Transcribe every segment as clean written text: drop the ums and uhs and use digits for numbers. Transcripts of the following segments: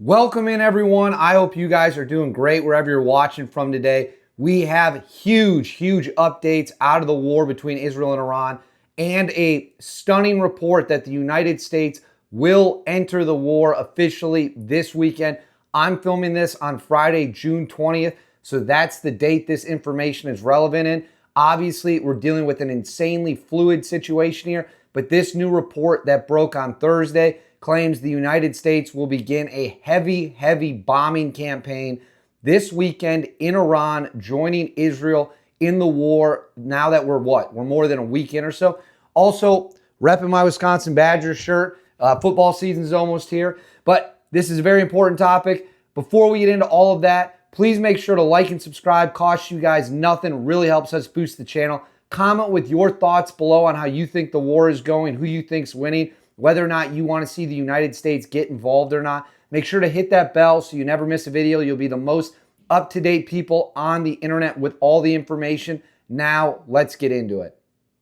Welcome in, everyone. I hope you guys are doing great wherever you're watching from today. We have huge updates out of the war between Israel and Iran and a stunning report that the United States will enter the war officially this weekend. I'm filming this on Friday, June 20th, so that's the date this information is relevant in. Obviously, we're dealing with an insanely fluid situation here, but this new report that broke on Thursday claims the United States will begin a heavy bombing campaign this weekend in Iran, joining Israel in the war now that we're more than a week in or so. Also, repping my Wisconsin Badgers shirt. Football season's almost here, but this is a very important topic. Before we get into all of that, please make sure to like and subscribe. Costs you guys nothing, really helps us boost the channel. Comment with your thoughts below on how you think the war is going, who you think's winning, whether or not you want to see the United States get involved or not. Make sure to hit that bell so you never miss a video. You'll be the most up-to-date people on the internet with all the information. Now, let's get into it.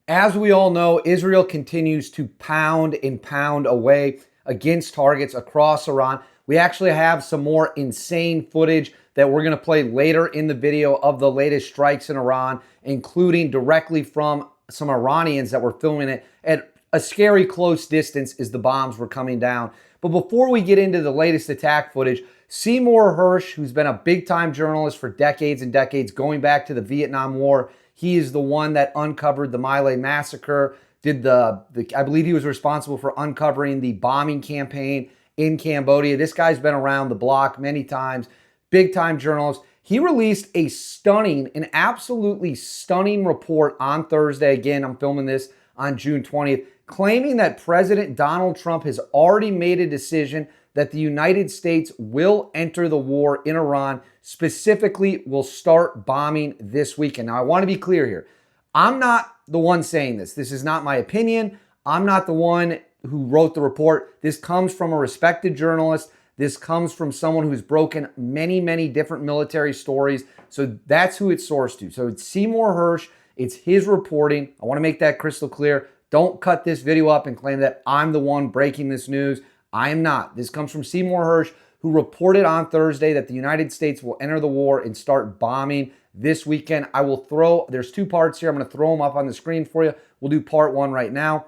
As we all know, Israel continues to pound and pound away against targets across Iran. We actually have some more insane footage that we're going to play later in the video of the latest strikes in Iran, including directly from some Iranians that were filming it at a scary close distance as the bombs were coming down. But before we get into the latest attack footage, Seymour Hersh, who's been a big-time journalist for decades and decades, going back to the Vietnam War, he is the one that uncovered the My Lai massacre, I believe he was responsible for uncovering the bombing campaign in Cambodia. This guy's been around the block many times, big-time journalist. He released an absolutely stunning report on Thursday. Again, I'm filming this on June 20th, claiming that President Donald Trump has already made a decision that the United States will enter the war in Iran, specifically will start bombing this weekend. Now, I want to be clear here. I'm not the one saying this. This is not my opinion. I'm not the one who wrote the report. This comes from a respected journalist. This comes from someone who's broken many different military stories. So that's who it's sourced to. So it's Seymour Hersh. It's his reporting. I want to make that crystal clear. Don't cut this video up and claim that I'm the one breaking this news. I am not. This comes from Seymour Hersh, who reported on Thursday that the United States will enter the war and start bombing this weekend. There's two parts here. I'm going to throw them up on the screen for you. We'll do part one right now.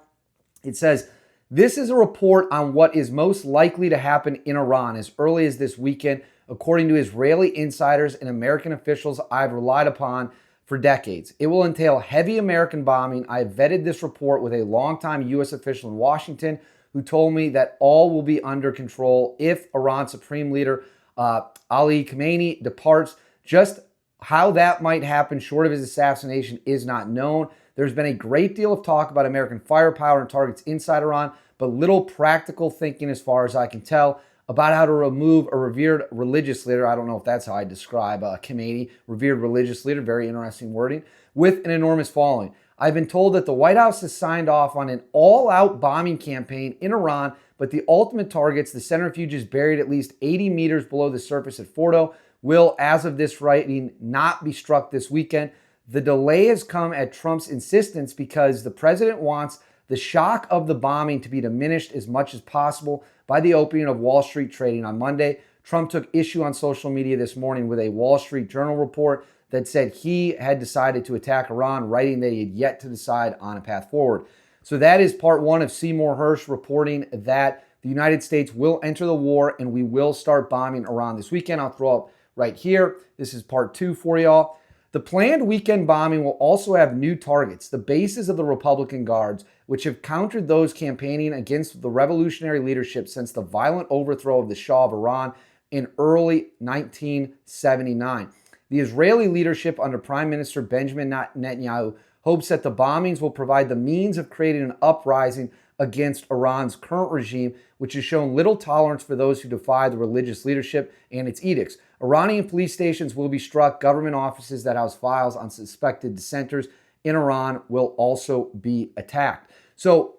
It says, this is a report on what is most likely to happen in Iran as early as this weekend, according to Israeli insiders and American officials I've relied upon for decades. It will entail heavy American bombing. I vetted this report with a longtime U.S. official in Washington who told me that all will be under control if Iran's Supreme Leader Ali Khamenei departs. Just how that might happen short of his assassination is not known. There's been a great deal of talk about American firepower and targets inside Iran, but little practical thinking, as far as I can tell, about how to remove a revered religious leader. I don't know if that's how I describe Khamenei, revered religious leader, very interesting wording, with an enormous following. I've been told that the White House has signed off on an all-out bombing campaign in Iran, but the ultimate targets, the centrifuges buried at least 80 meters below the surface at Fordo, will, as of this writing, not be struck this weekend. The delay has come at Trump's insistence because the president wants the shock of the bombing to be diminished as much as possible by the opening of Wall Street trading on Monday. Trump took issue on social media this morning with a Wall Street Journal report that said he had decided to attack Iran, writing that he had yet to decide on a path forward. So that is part one of Seymour Hersh reporting that the United States will enter the war and we will start bombing Iran this weekend. I'll throw up right here. This is part two for y'all. The planned weekend bombing will also have new targets, the bases of the Republican Guards, which have countered those campaigning against the revolutionary leadership since the violent overthrow of the Shah of Iran in early 1979. The Israeli leadership under Prime Minister Benjamin Netanyahu hopes that the bombings will provide the means of creating an uprising against Iran's current regime, which has shown little tolerance for those who defy the religious leadership and its edicts. Iranian police stations will be struck. Government offices that house files on suspected dissenters in Iran will also be attacked. So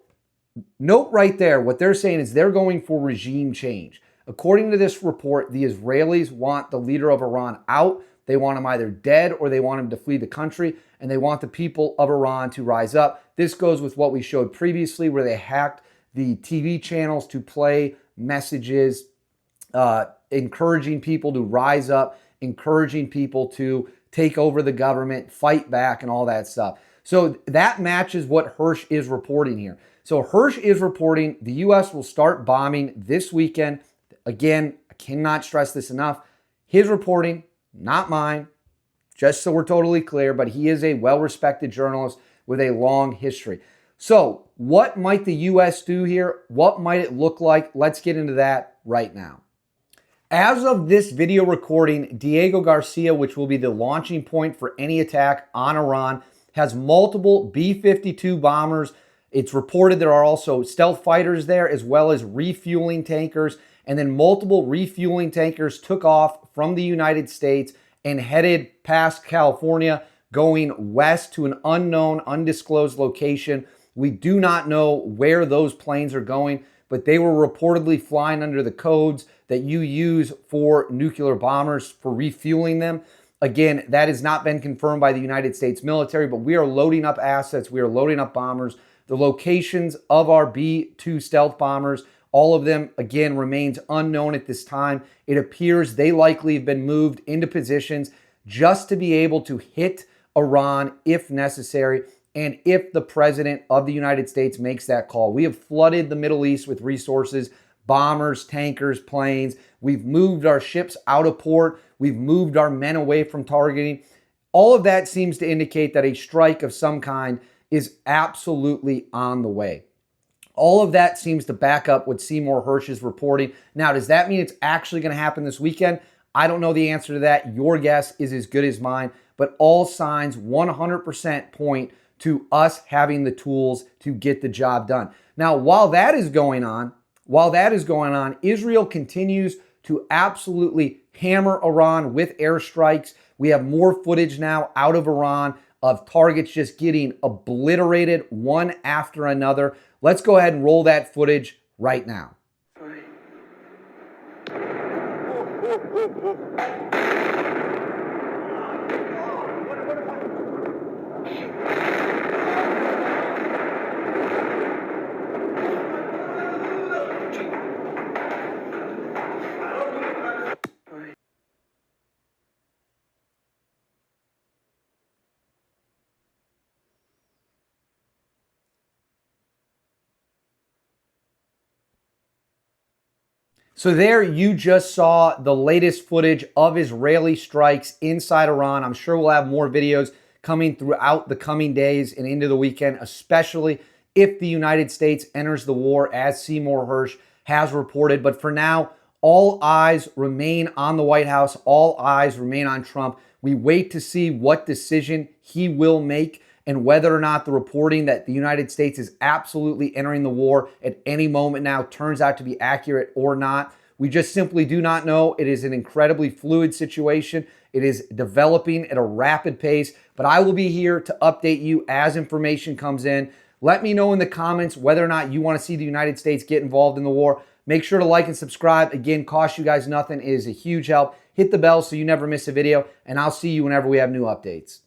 note right there, what they're saying is they're going for regime change. According to this report, the Israelis want the leader of Iran out. They want him either dead or they want him to flee the country, and they want the people of Iran to rise up. This goes with what we showed previously, where they hacked the TV channels to play messages encouraging people to rise up, encouraging people to take over the government, fight back, and all that stuff. So that matches what Hersh is reporting here. So Hersh is reporting the U.S. will start bombing this weekend. Again, I cannot stress this enough. His reporting, not mine, just so we're totally clear, but he is a well-respected journalist with a long history. So what might the U.S. do here? What might it look like? Let's get into that right now. As of this video recording, Diego Garcia, which will be the launching point for any attack on Iran, has multiple B-52 bombers. It's reported there are also stealth fighters there, as well as refueling tankers. And then multiple refueling tankers took off from the United States and headed past California, going west to an unknown, undisclosed location. We do not know where those planes are going, but they were reportedly flying under the codes that you use for nuclear bombers for refueling them. Again, that has not been confirmed by the United States military, but we are loading up assets. We are loading up bombers. The locations of our B-2 stealth bombers, all of them, again, remains unknown at this time. It appears they likely have been moved into positions just to be able to hit Iran if necessary, and if the president of the United States makes that call. We have flooded the Middle East with resources, bombers, tankers, planes. We've moved our ships out of port. We've moved our men away from targeting. All of that seems to indicate that a strike of some kind is absolutely on the way. All of that seems to back up what Seymour Hersh is reporting. Now, does that mean it's actually going to happen this weekend? I don't know the answer to that. Your guess is as good as mine, but all signs 100% point to us having the tools to get the job done. Now, while that is going on, Israel continues to absolutely hammer Iran with airstrikes. We have more footage now out of Iran of targets just getting obliterated one after another. Let's go ahead and roll that footage right now. So there you just saw the latest footage of Israeli strikes inside Iran. I'm sure we'll have more videos coming throughout the coming days and into the weekend, especially if the United States enters the war, as Seymour Hersh has reported. But for now, all eyes remain on the White House. All eyes remain on Trump. We wait to see what decision he will make and whether or not the reporting that the United States is absolutely entering the war at any moment now turns out to be accurate or not. We just simply do not know. It is an incredibly fluid situation. It is developing at a rapid pace, but I will be here to update you as information comes in. Let me know in the comments whether or not you want to see the United States get involved in the war. Make sure to like and subscribe. Again, costs you guys nothing. It is a huge help. Hit the bell so you never miss a video, and I'll see you whenever we have new updates.